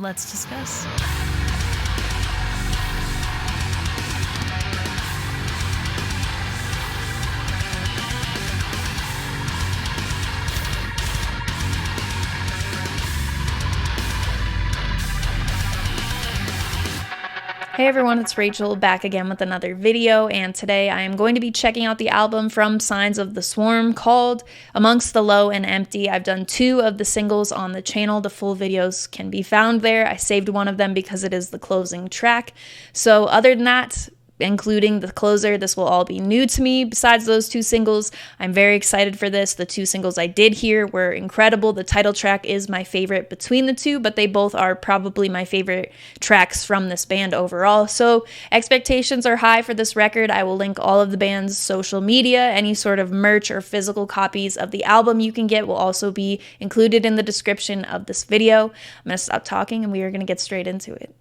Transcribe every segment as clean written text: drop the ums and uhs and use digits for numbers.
Let's discuss. Hey everyone, it's Rachel back again with another video, and today I am going to be checking out the album from Signs of the Swarm called Amongst the Low and Empty. I've done 2 of the singles on the channel. The full videos can be found there. I saved one of them because it is the closing track. So other than that, including the closer, this will all be new to me. Besides those 2 singles, I'm very excited for this. The 2 singles I did hear were incredible. The title track is my favorite between the 2, but they both are probably my favorite tracks from this band overall. So expectations are high for this record. I will link all of the band's social media. Any sort of merch or physical copies of the album you can get will also be included in the description of this video. I'm going to stop talking and we are going to get straight into it.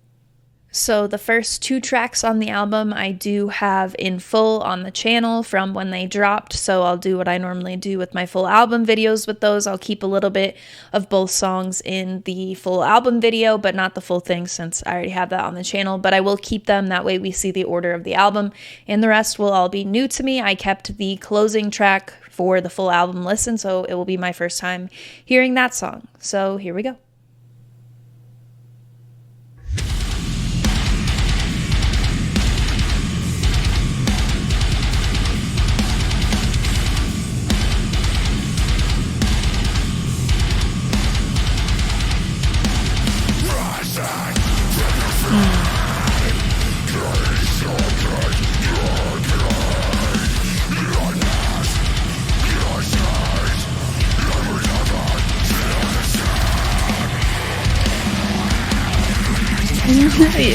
So the first 2 tracks on the album I do have in full on the channel from when they dropped, so I'll do what I normally do with my full album videos with those. I'll keep a little bit of both songs in the full album video, but not the full thing since I already have that on the channel, but I will keep them, that way we see the order of the album, and the rest will all be new to me. I kept the closing track for the full album listen, so it will be my first time hearing that song. So here we go.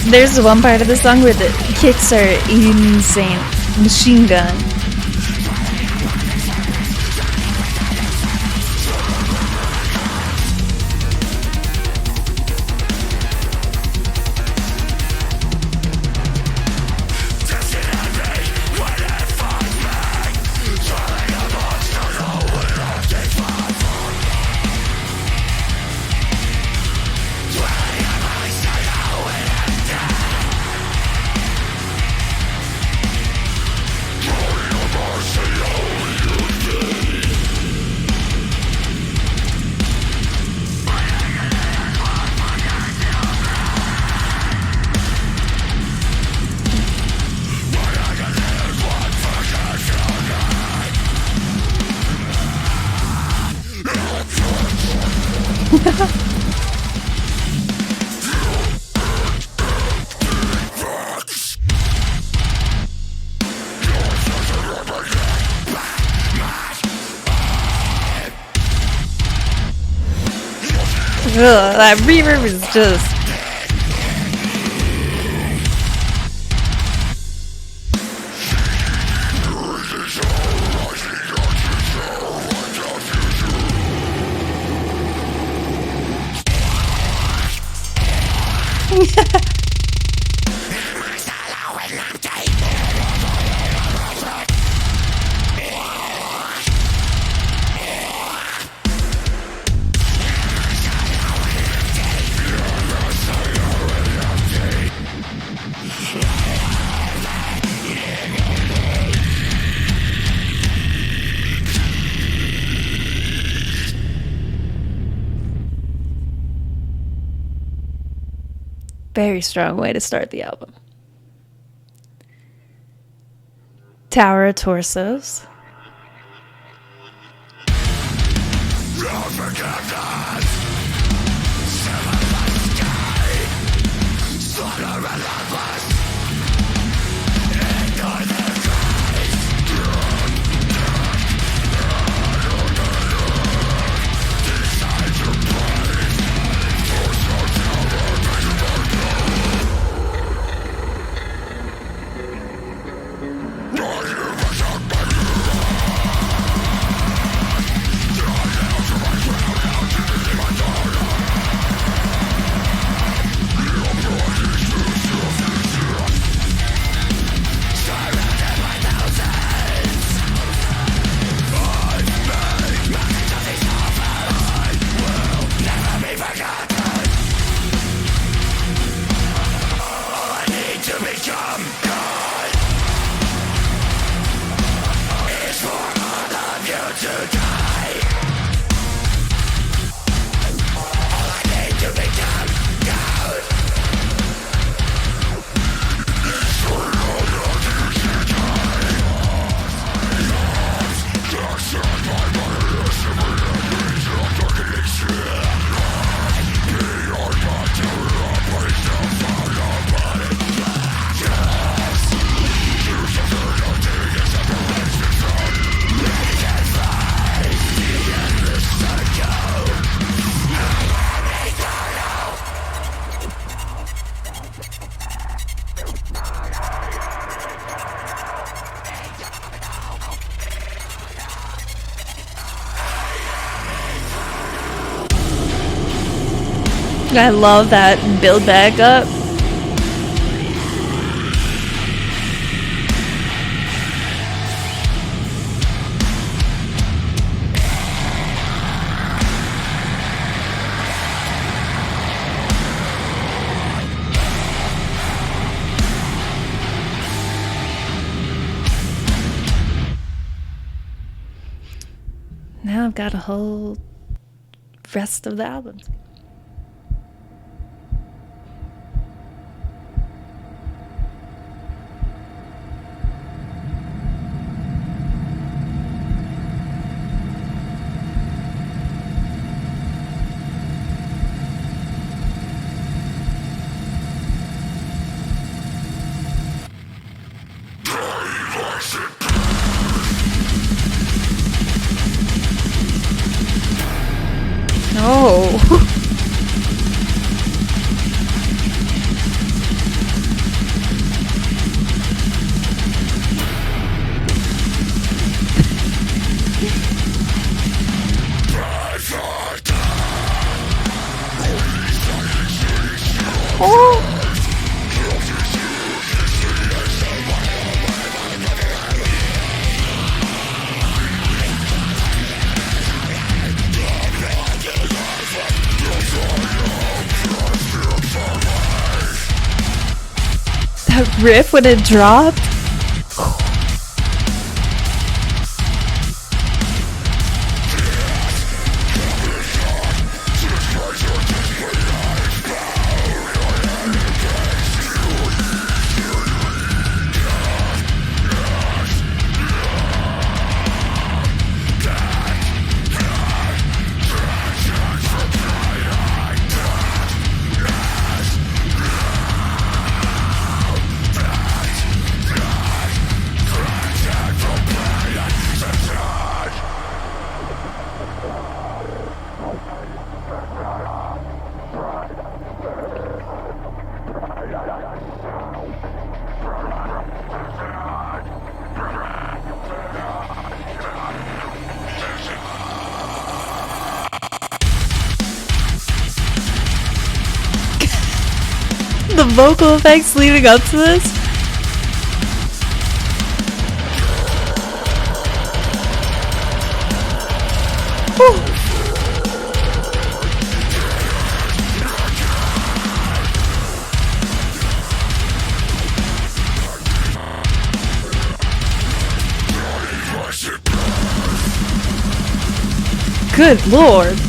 There's one part of the song where the kicks are insane. Machine gun. Ugh, that reverb is just... Very strong way to start the album. Tower of Torsos. I love that build back up. Now I've got a whole rest of the album. Oh. Oh. That riff when it dropped. The vocal effects leading up to this. Whew. Good Lord.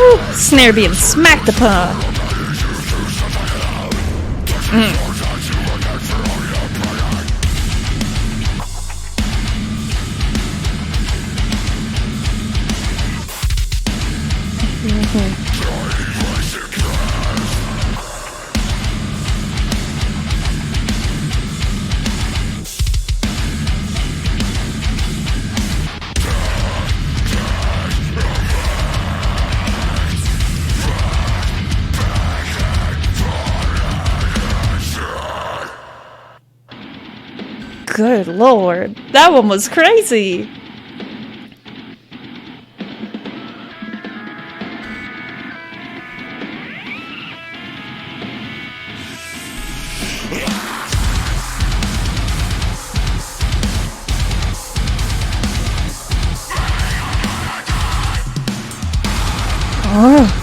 Whew, snare being smacked upon. Good Lord, that one was crazy. Oh.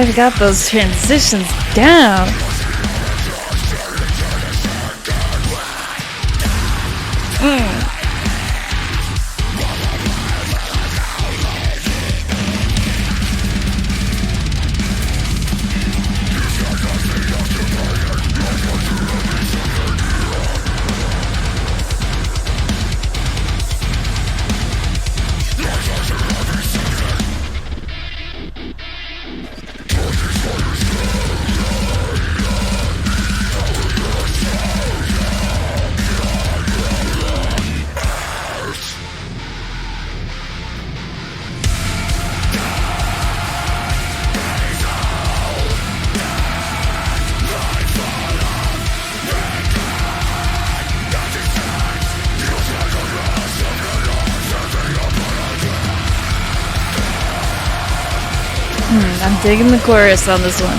I've got those transitions down. I'm digging the chorus on this one.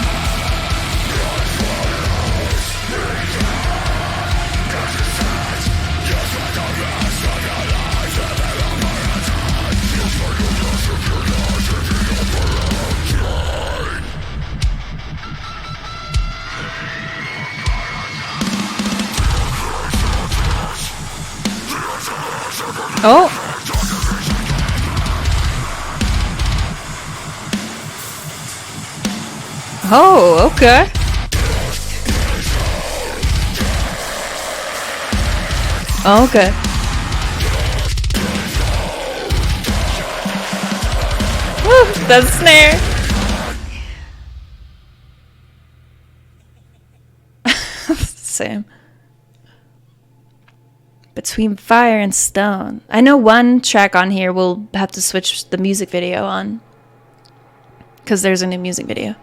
Oh! Oh, okay. Okay. Woo, that snare. Same. Between Fire and Stone. I know one track on here we'll have to switch the music video on. Because there's a new music video.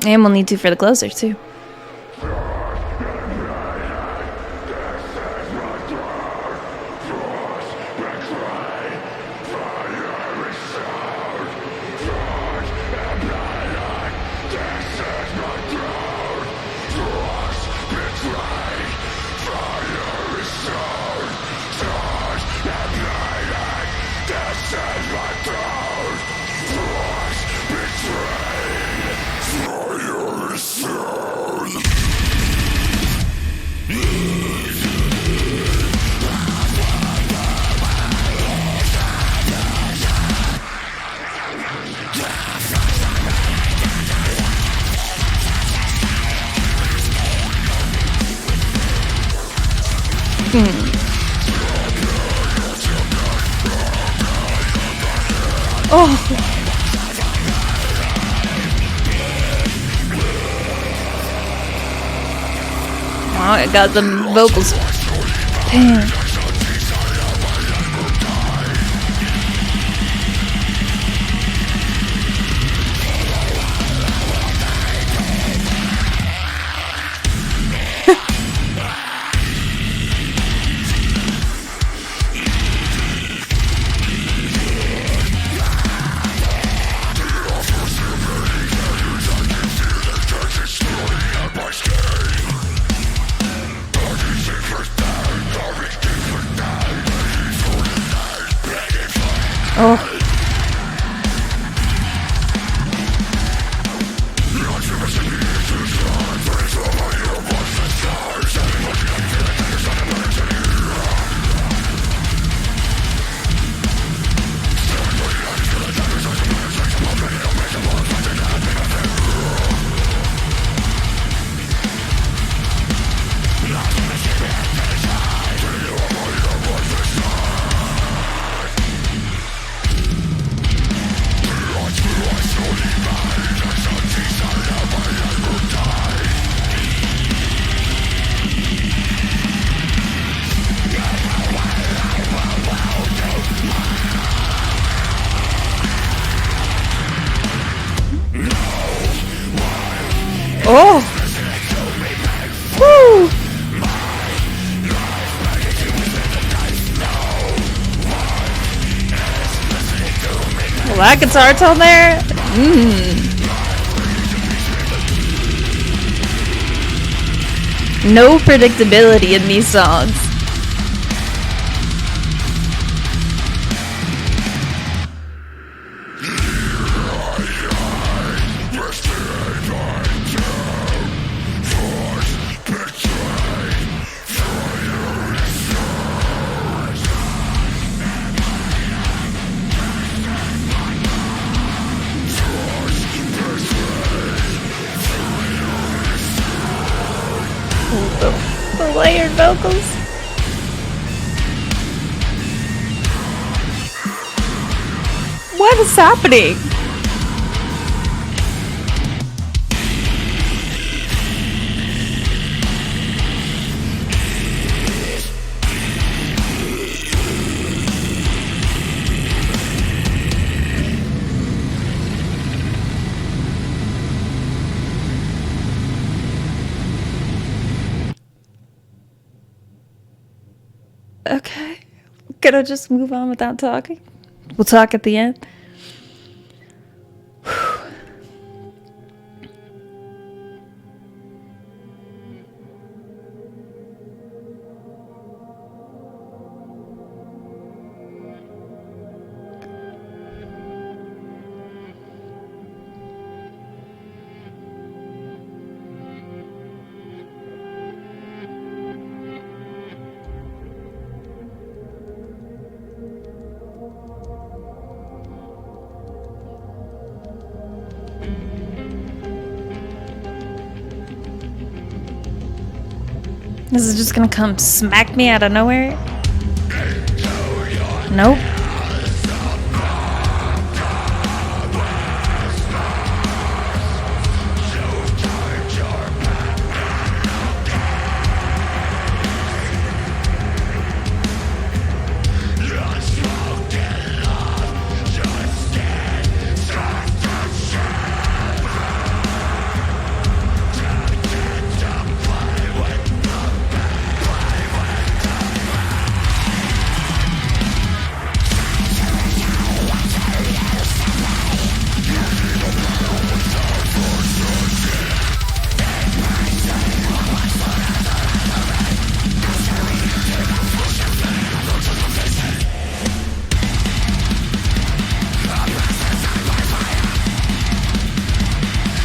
And we'll need to for the closer, too. Oh! Oh, I got the vocals. Damn. Oh. Oh! Woo! Well, that guitar tone there. No predictability in these songs. The layered vocals. What is happening? Okay, gonna just move on without talking. We'll talk at the end. This is just gonna come smack me out of nowhere? Nope.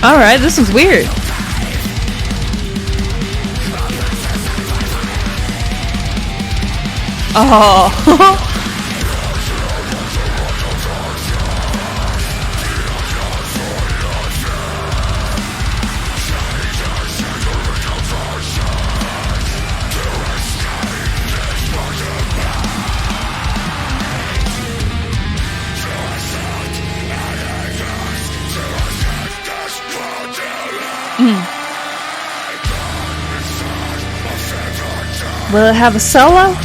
Alright, this is weird. Oh. Will it have a solo?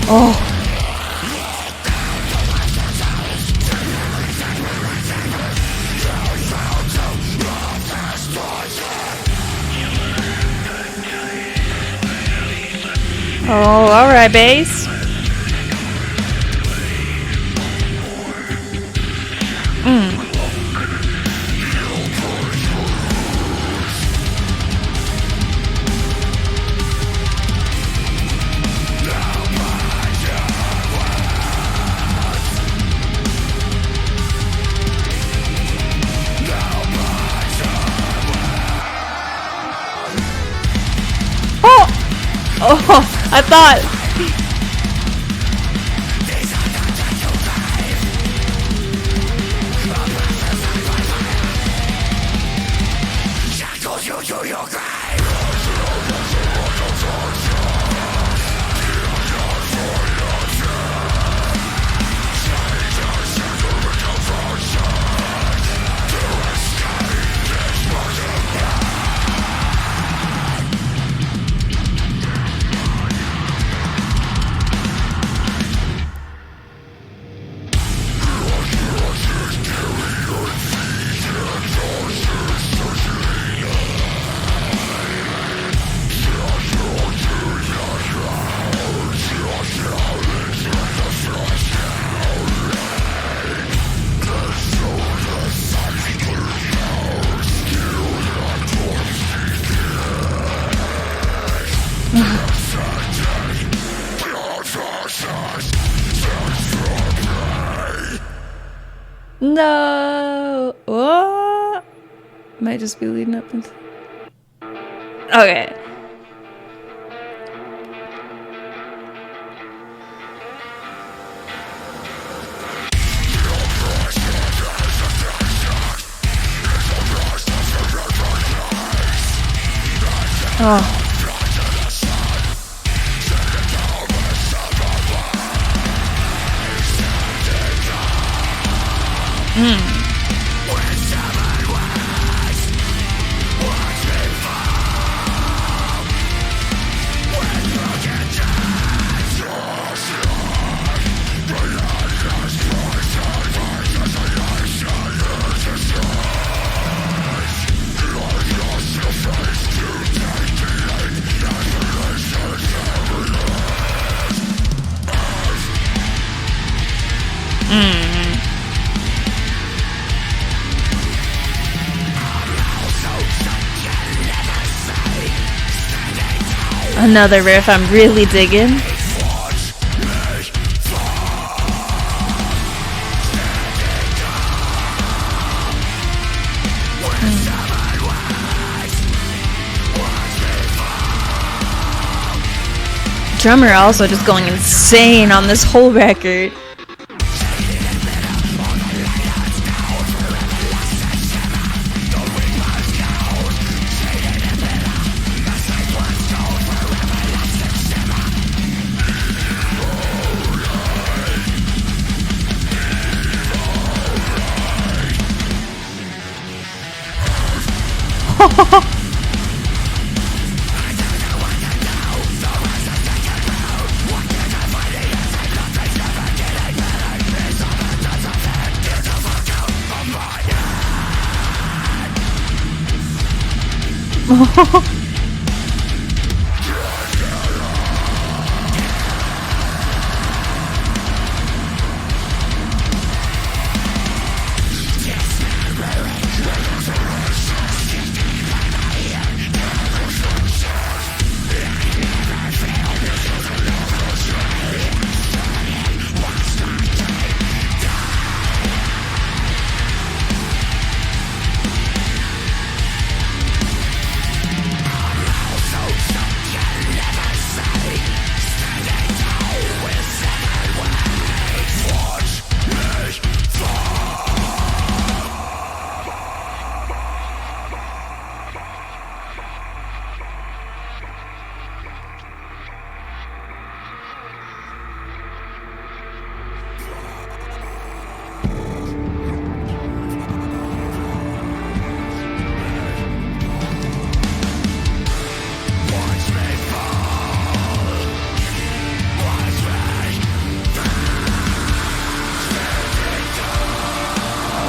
Oh. Oh, alright, bass. Oh, I thought. No. What? Might just be leading up into. Okay. Oh. Another riff I'm really digging. Drummer also just going insane on this whole record.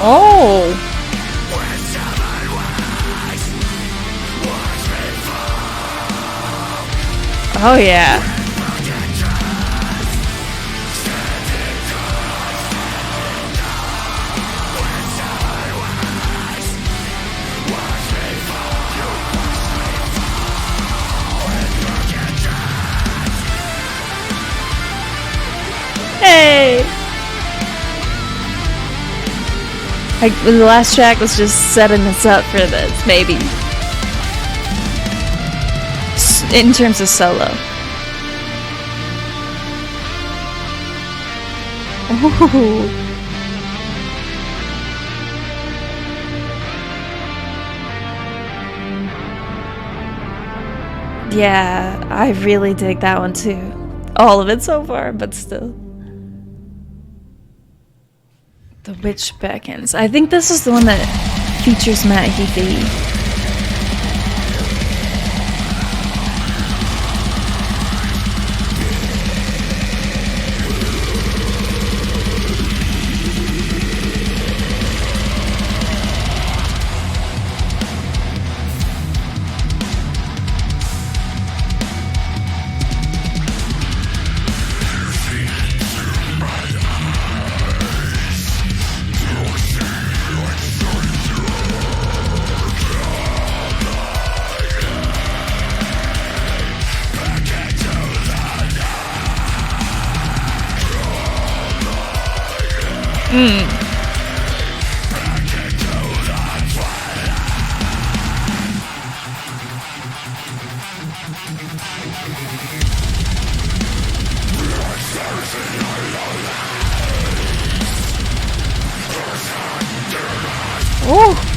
Oh. Oh yeah. Hey. The last track was just setting us up for this, maybe. In terms of solo. Ooh. Yeah, I really dig that one too. All of it so far, but still. The Witch Beckons. I think this is the one that features Matt Heafy. Oh!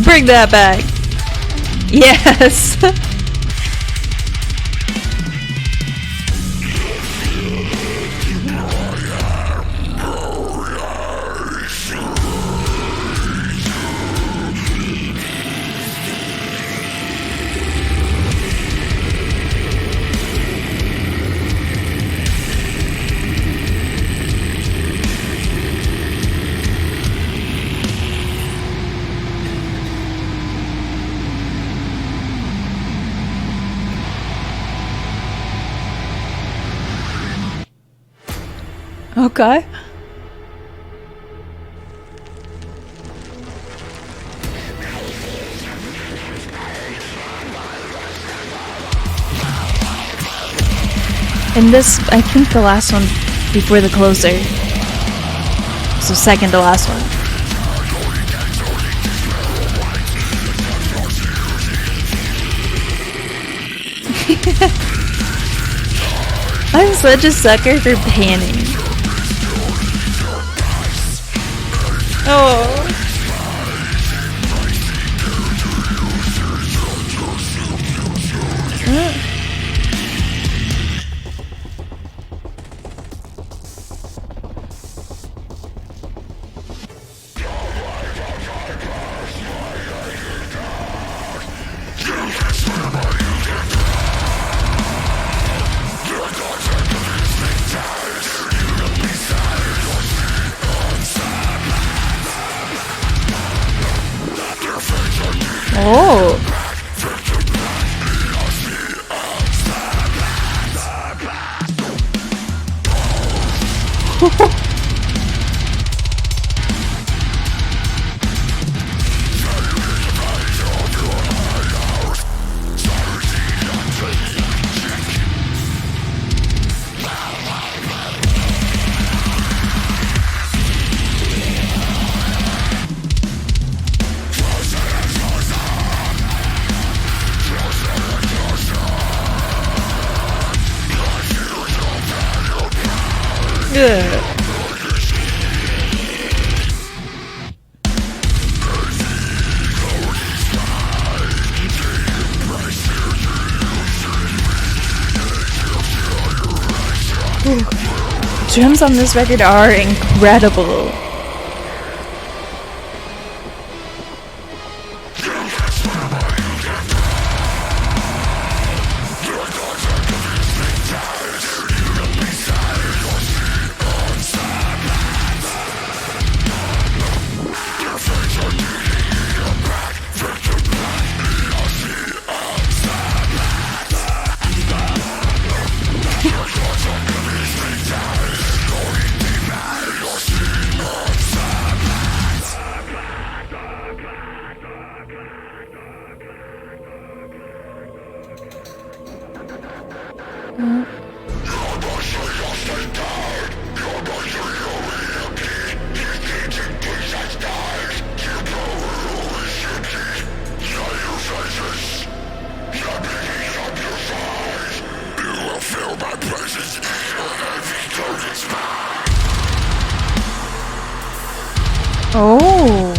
Bring that back. Yes. Okay. And this, I think the last one before the closer. So second to last one. I'm such a sucker for panning. Oh. Oh. Good. Drums on this record are incredible. Feel my presence, your heavy coat is mine. Oh.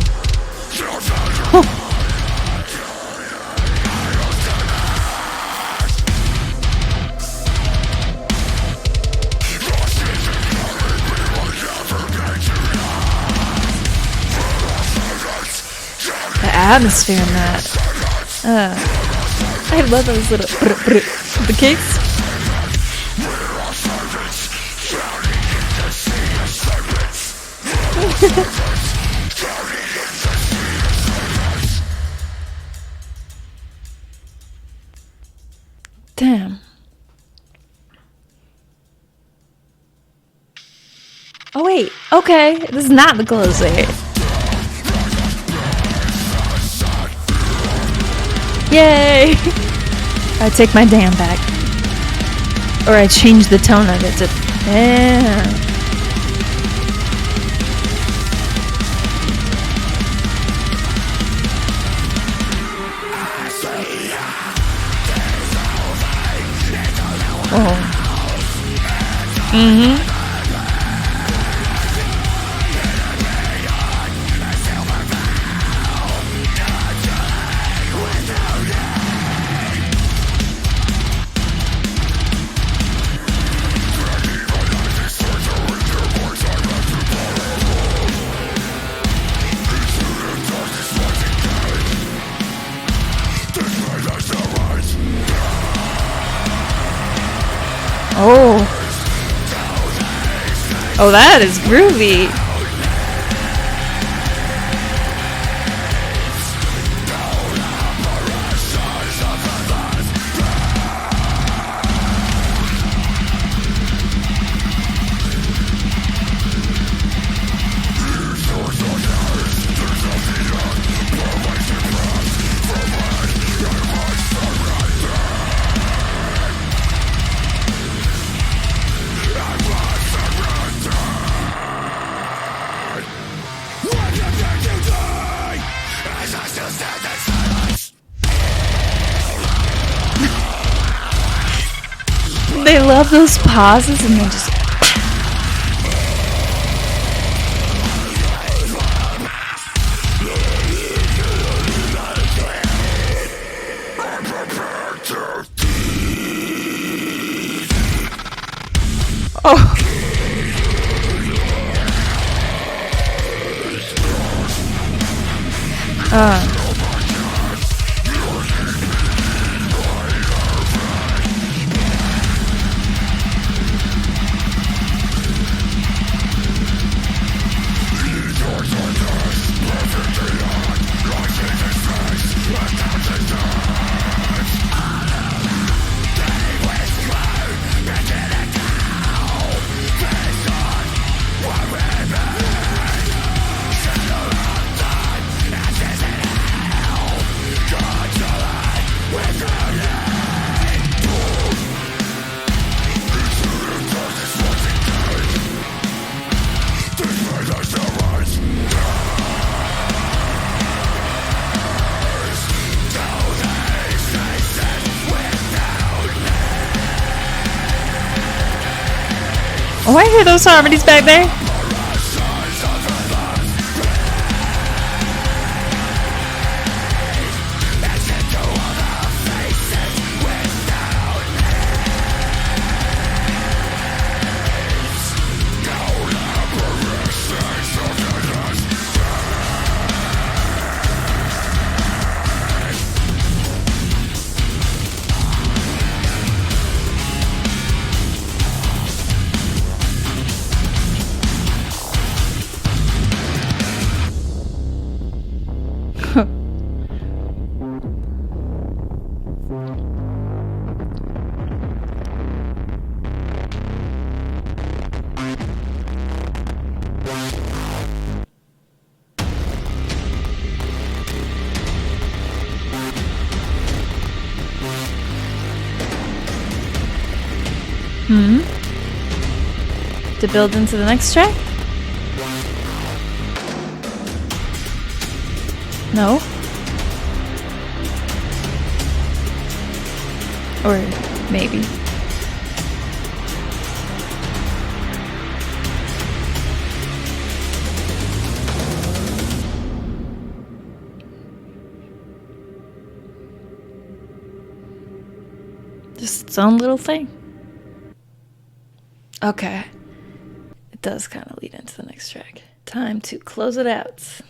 The atmosphere in that. I love those little the kicks. Damn. Oh wait, okay, this is not the closer. Yay! I take my damn back. Or I change the tone of it to damn. Oh. Mm-hmm. Oh. Oh, that is groovy. They love those pauses and they just... Oh. Oh, I hear those harmonies back there. To build into the next track? No? Or maybe. its own little thing. Okay. It does kind of lead into the next track. Time to close it out.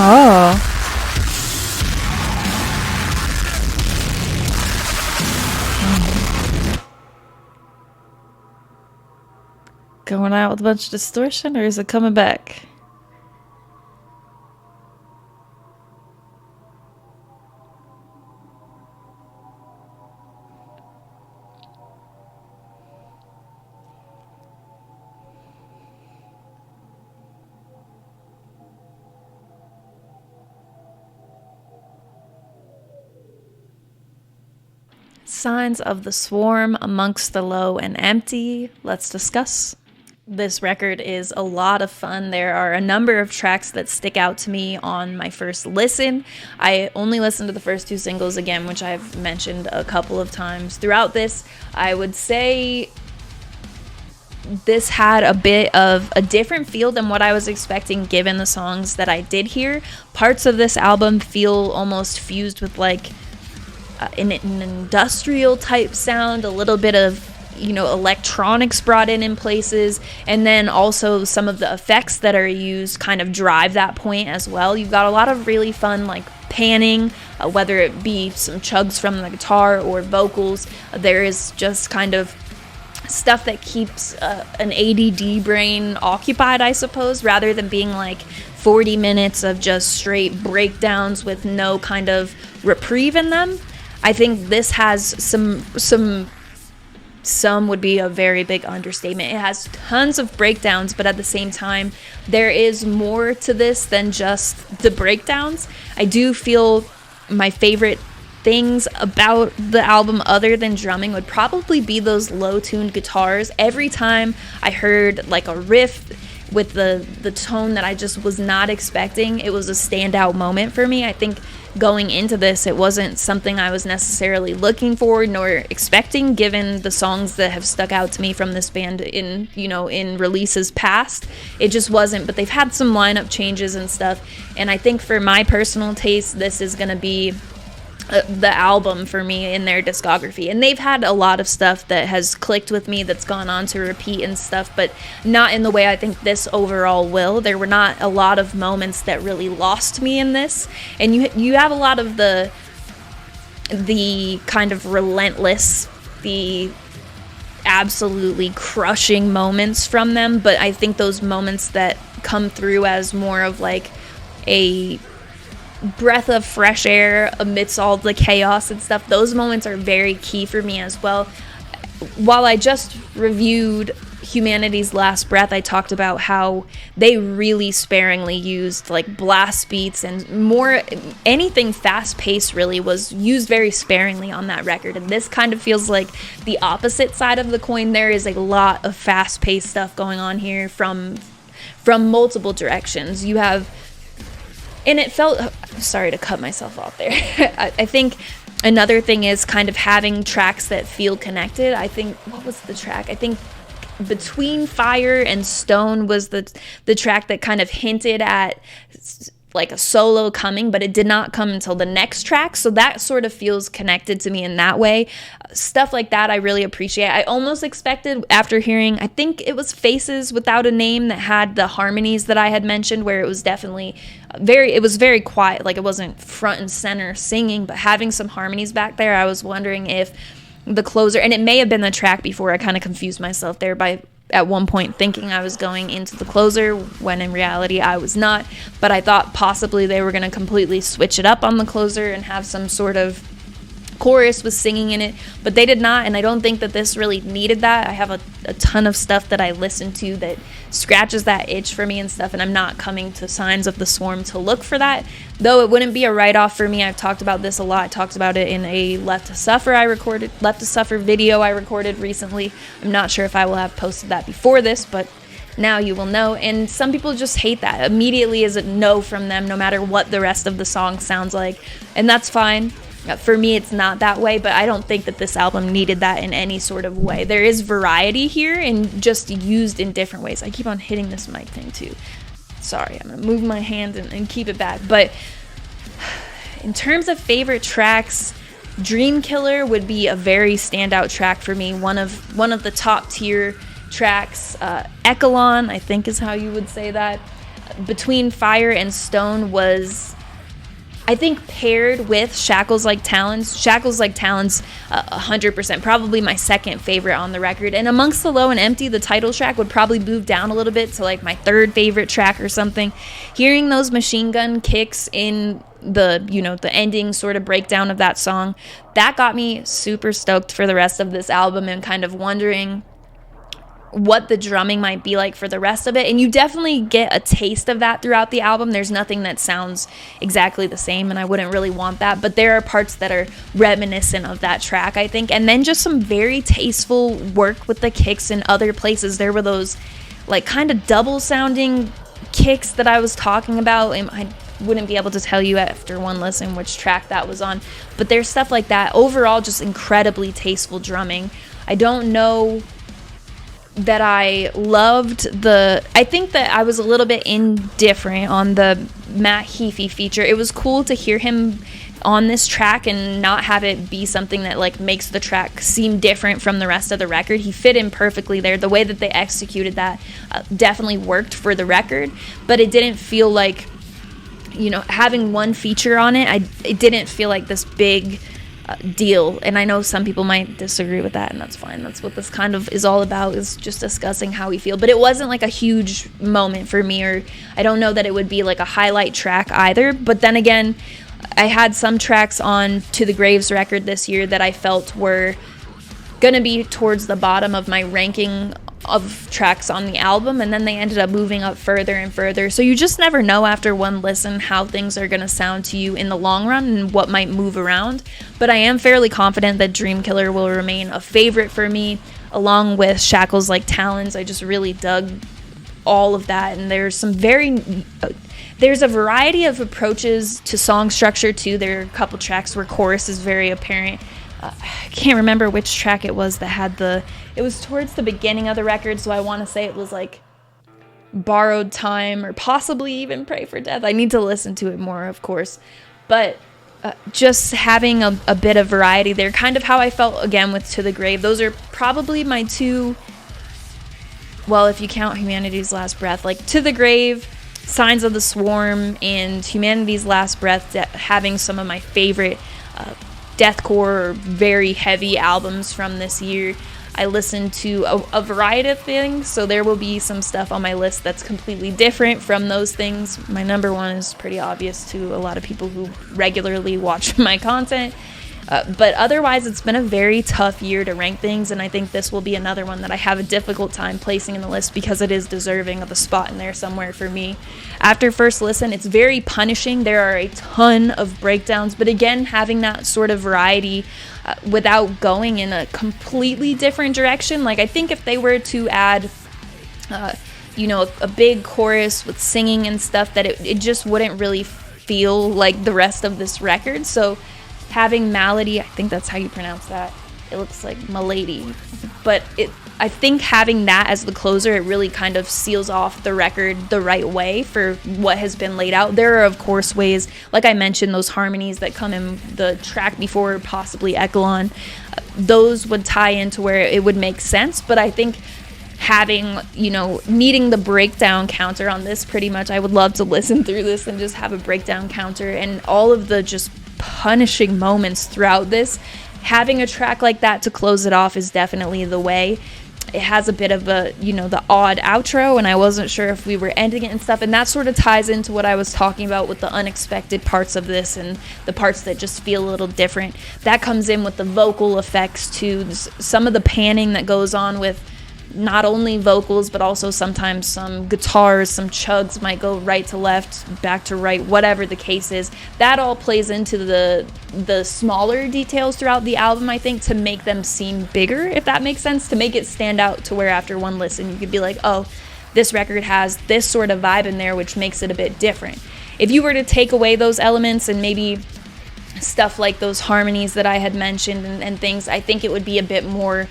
Oh. Going out with a bunch of distortion, or is it coming back? Signs of the Swarm, Amongst the Low and Empty. Let's discuss. This record is a lot of fun. There are a number of tracks that stick out to me on my first listen. I only listened to the first two singles again, which I've mentioned a couple of times throughout this. I would say this had a bit of a different feel than what I was expecting given the songs that I did hear. Parts of this album feel almost fused with like an industrial type sound, a little bit of, you know, electronics brought in places, and then also some of the effects that are used kind of drive that point as well. You've got a lot of really fun like panning, whether it be some chugs from the guitar or vocals. There is just kind of stuff that keeps an ADD brain occupied, I suppose, rather than being like 40 minutes of just straight breakdowns with no kind of reprieve in them. I think this has some would be a very big understatement. It has tons of breakdowns, but at the same time, there is more to this than just the breakdowns. I do feel my favorite things about the album other than drumming would probably be those low-tuned guitars. Every time I heard like a riff with the tone that I just was not expecting, it was a standout moment for me. I think going into this, it wasn't something I was necessarily looking for nor expecting, given the songs that have stuck out to me from this band in releases past. It just wasn't, but they've had some lineup changes and stuff, and I think for my personal taste, this is going to be the album for me in their discography. And they've had a lot of stuff that has clicked with me that's gone on to repeat and stuff, but not in the way I think this overall will. There were not a lot of moments that really lost me in this, and you have a lot of the kind of relentless, the absolutely crushing moments from them, but I think those moments that come through as more of like a breath of fresh air amidst all the chaos and stuff, those moments are very key for me as well. While I just reviewed Humanity's Last Breath, I talked about how they really sparingly used like blast beats and more anything fast paced really was used very sparingly on that record, and this kind of feels like the opposite side of the coin. There is a lot of fast paced stuff going on here from multiple directions. You have, and it felt, sorry to cut myself off there. I think another thing is kind of having tracks that feel connected. I think, what was the track? I think Between Fire and Stone was the track that kind of hinted at like a solo coming, but it did not come until the next track, so that sort of feels connected to me in that way. Stuff like that I really appreciate. I almost expected, after hearing, I think it was Faces Without a Name that had the harmonies that I had mentioned, where it was definitely very quiet, like it wasn't front and center singing, but having some harmonies back there, I was wondering if the closer, and it may have been the track before, I kind of confused myself there by at one point thinking I was going into the closer, when in reality I was not, but I thought possibly they were going to completely switch it up on the closer and have some sort of chorus with singing in it, but they did not, and I don't think that this really needed that. I have a ton of stuff that I listen to that scratches that itch for me and stuff, and I'm not coming to Signs of the Swarm to look for that, though it wouldn't be a write-off for me. I've talked about this a lot. I talked about it in a Left to Suffer video I recorded recently. I'm not sure if I will have posted that before this, but now you will know. And some people just hate that. Immediately is a no from them, no matter what the rest of the song sounds like, and that's fine. For me, it's not that way, but I don't think that this album needed that in any sort of way. There is variety here and just used in different ways. I keep on hitting this mic thing too. Sorry, I'm going to move my hand and keep it back. But in terms of favorite tracks, Dreamkiller would be a very standout track for me. One of the top tier tracks. Echelon, I think is how you would say that. Between Fire and Stone was, I think, paired with Shackles Like Talons. Shackles Like Talons, 100%, probably my second favorite on the record. And Amongst the Low and Empty, the title track, would probably move down a little bit to like my third favorite track or something. Hearing those machine gun kicks in the ending sort of breakdown of that song, that got me super stoked for the rest of this album and kind of wondering what the drumming might be like for the rest of it. And you definitely get a taste of that throughout the album. There's nothing that sounds exactly the same, and I wouldn't really want that, but there are parts that are reminiscent of that track, I think. And then just some very tasteful work with the kicks in other places. There were those like kind of double sounding kicks that I was talking about, and I wouldn't be able to tell you after one listen which track that was on, but there's stuff like that. Overall, just incredibly tasteful drumming. I don't know that I loved I think that I was a little bit indifferent on the Matt Heafy feature. It was cool to hear him on this track and not have it be something that like makes the track seem different from the rest of the record. He fit in perfectly there. The way that they executed that definitely worked for the record, but it didn't feel like, having one feature on it, it didn't feel like this big deal. And I know some people might disagree with that, and that's fine. That's what this kind of is all about, is just discussing how we feel. But it wasn't like a huge moment for me, or I don't know that it would be like a highlight track either. But then again, I had some tracks on To the Graves record this year that I felt were gonna be towards the bottom of my ranking of tracks on the album, and then they ended up moving up further and further. So you just never know after one listen how things are gonna sound to you in the long run and what might move around. But I am fairly confident that Dreamkiller will remain a favorite for me, along with Shackles like Talons. I just really dug all of that, and there's a variety of approaches to song structure too. There are a couple tracks where chorus is very apparent. I can't remember which track it was that had it was towards the beginning of the record, so I want to say it was like Borrowed Time, or possibly even Pray for Death. I need to listen to it more, of course, but just having a bit of variety there, kind of how I felt again with To the Grave. Those are probably my two, well, if you count Humanity's Last Breath, like To the Grave, Signs of the Swarm, and Humanity's Last Breath having some of my favorite deathcore or very heavy albums from this year. I listened to a variety of things, so there will be some stuff on my list that's completely different from those things. My number one is pretty obvious to a lot of people who regularly watch my content. But otherwise, it's been a very tough year to rank things, and I think this will be another one that I have a difficult time placing in the list because it is deserving of a spot in there somewhere for me. After first listen, it's very punishing. There are a ton of breakdowns, but again, having that sort of variety without going in a completely different direction. Like, I think if they were to add a big chorus with singing and stuff, that it just wouldn't really feel like the rest of this record. So having Malady, I think that's how you pronounce that. It looks like Malady. But I think having that as the closer, it really kind of seals off the record the right way for what has been laid out. There are, of course, ways, like I mentioned, those harmonies that come in the track before, possibly Echelon. Those would tie into where it would make sense. But I think having, needing the breakdown counter on this, pretty much, I would love to listen through this and just have a breakdown counter, and all of the just punishing moments throughout this. Having a track like that to close it off is definitely the way. It has a bit of the odd outro, and I wasn't sure if we were ending it and stuff, and that sort of ties into what I was talking about with the unexpected parts of this and the parts that just feel a little different. That comes in with the vocal effects too, some of the panning that goes on with not only vocals, but also sometimes some guitars, some chugs might go right to left, back to right, whatever the case is. That all plays into the smaller details throughout the album, I think, to make them seem bigger, if that makes sense, to make it stand out to where after one listen you could be like, oh, this record has this sort of vibe in there, which makes it a bit different. If you were to take away those elements and maybe stuff like those harmonies that I had mentioned and things, I think it would be a bit more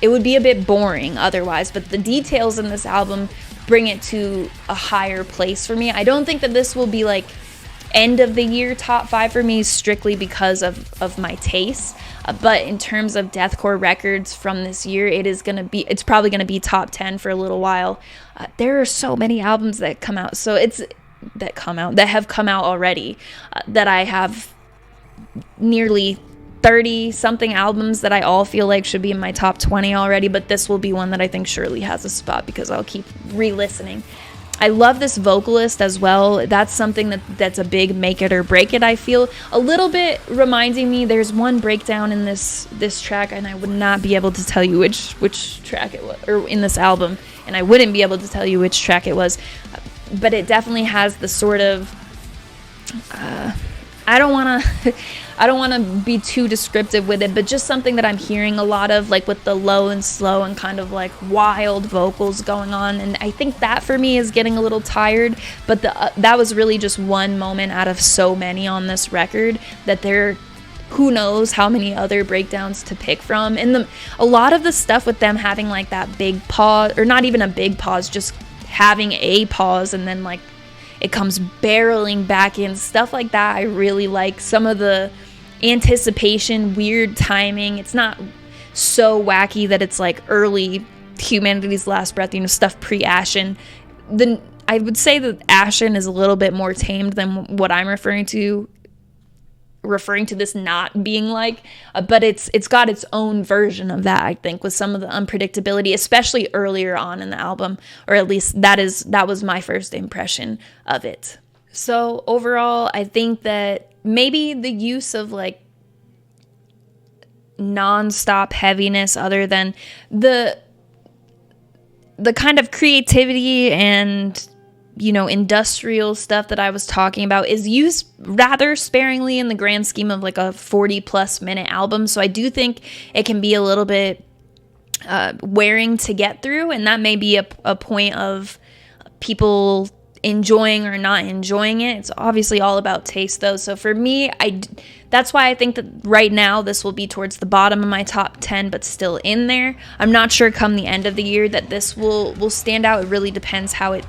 it would be a bit boring otherwise, but the details in this album bring it to a higher place for me. I don't think that this will be like end of the year top 5 for me strictly because of my taste, but in terms of deathcore records from this year, it's probably going to be top 10 for a little while. There are so many albums that have come out already, that I have nearly 30 something albums that I all feel like should be in my top 20 already, but this will be one that I think surely has a spot because I'll keep re-listening. I love this vocalist as well. That's something that's a big make it or break it, I feel. A little bit reminding me, there's one breakdown in this track, and I would not be able to tell you which track it was, or in this album, and I wouldn't be able to tell you which track it was, but it definitely has the sort of I don't want to be too descriptive with it, but just something that I'm hearing a lot of, like with the low and slow and kind of like wild vocals going on. And I think that for me is getting a little tired, but that was really just one moment out of so many on this record that who knows how many other breakdowns to pick from. And a lot of the stuff with them having like that big pause, or not even a big pause, just having a pause and then like it comes barreling back in, stuff like that. I really like some of the anticipation, weird timing. It's not so wacky that it's like early Humanity's Last Breath, stuff pre-Ashen. I would say that Ashen is a little bit more tamed than what I'm referring to referring to this not being like, but it's got its own version of that, I think, with some of the unpredictability, especially earlier on in the album, or at least that was my first impression of it. So overall, I think that maybe the use of like non-stop heaviness, other than the kind of creativity and, you know, industrial stuff that I was talking about, is used rather sparingly in the grand scheme of like a 40+ minute album. So I do think it can be a little bit wearing to get through, and that may be a point of people enjoying or not enjoying it. It's obviously all about taste though. So for me, that's why I think that right now this will be towards the bottom of my top 10, but still in there. I'm not sure come the end of the year that this will stand out. It really depends how it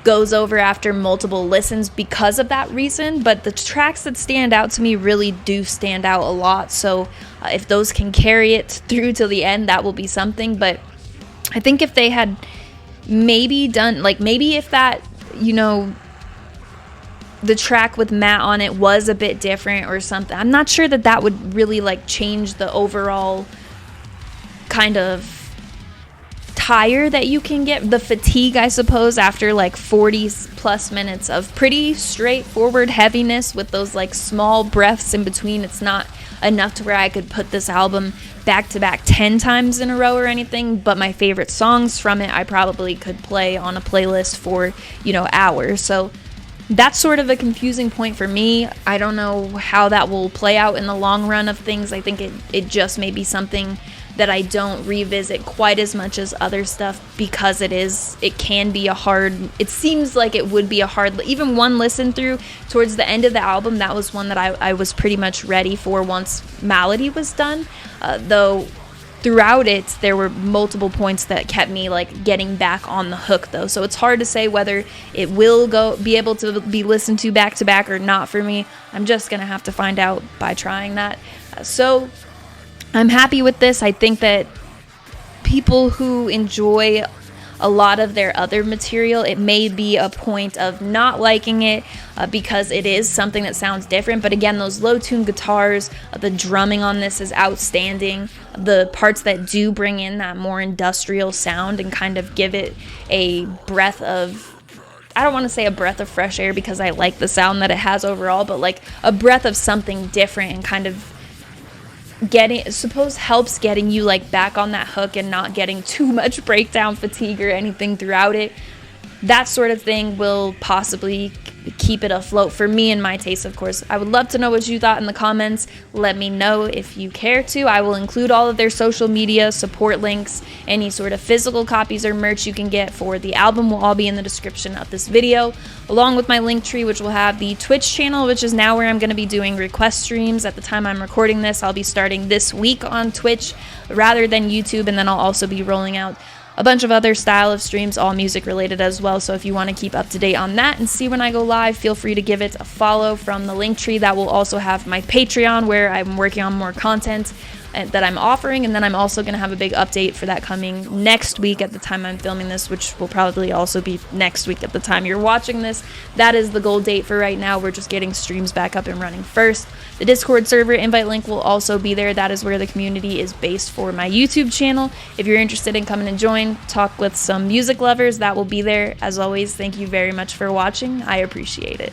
goes over after multiple listens because of that reason. But the tracks that stand out to me really do stand out a lot. So if those can carry it through till the end, that will be something. But I think if they had maybe done, like, maybe if that, you know, the track with Matt on it was a bit different or something, I'm not sure that would really like change the overall kind of tire that you can get, the fatigue, I suppose, after like 40+ minutes of pretty straightforward heaviness with those like small breaths in between. It's not enough to where I could put this album back to back 10 times in a row or anything, but my favorite songs from it I probably could play on a playlist for, you know, hours. So that's sort of a confusing point for me. I don't know how that will play out in the long run of things. I think it just may be something that I don't revisit quite as much as other stuff, because it can be a hard, it seems like it would be a hard, even one listen through towards the end of the album, that was one that I was pretty much ready for once Malady was done, though throughout it there were multiple points that kept me like getting back on the hook though. So it's hard to say whether it will be able to be listened to back to back or not for me. I'm just gonna have to find out by trying that. So I'm happy with this. I think that people who enjoy a lot of their other material, it may be a point of not liking it because it is something that sounds different. But again, those low-tuned guitars, the drumming on this is outstanding. The parts that do bring in that more industrial sound and kind of give it a breath of, I don't want to say a breath of fresh air because I like the sound that it has overall, but like a breath of something different and kind of helps getting you like back on that hook and not getting too much breakdown fatigue or anything throughout it. That sort of thing will possibly keep it afloat for me and my taste, of course. I would love to know what you thought in the comments. Let me know if you care to. I will include all of their social media, support links, any sort of physical copies or merch you can get for the album will all be in the description of this video, along with my link tree, which will have the Twitch channel, which is now where I'm going to be doing request streams. At the time I'm recording this, I'll be starting this week on Twitch rather than YouTube, and then I'll also be rolling out a bunch of other style of streams, all music related as well. So if you want to keep up to date on that and see when I go live, feel free to give it a follow from the link tree. That will also have my Patreon, where I'm working on more content that I'm offering, and then I'm also going to have a big update for that coming next week at the time I'm filming this, which will probably also be next week at the time you're watching this. That is the goal date for right now. We're just getting streams back up and running first. The Discord server invite link will also be there. That is where the community is based for my YouTube channel. If you're interested in coming and join, talk with some music lovers, that will be there. As always, thank you very much for watching. I appreciate it.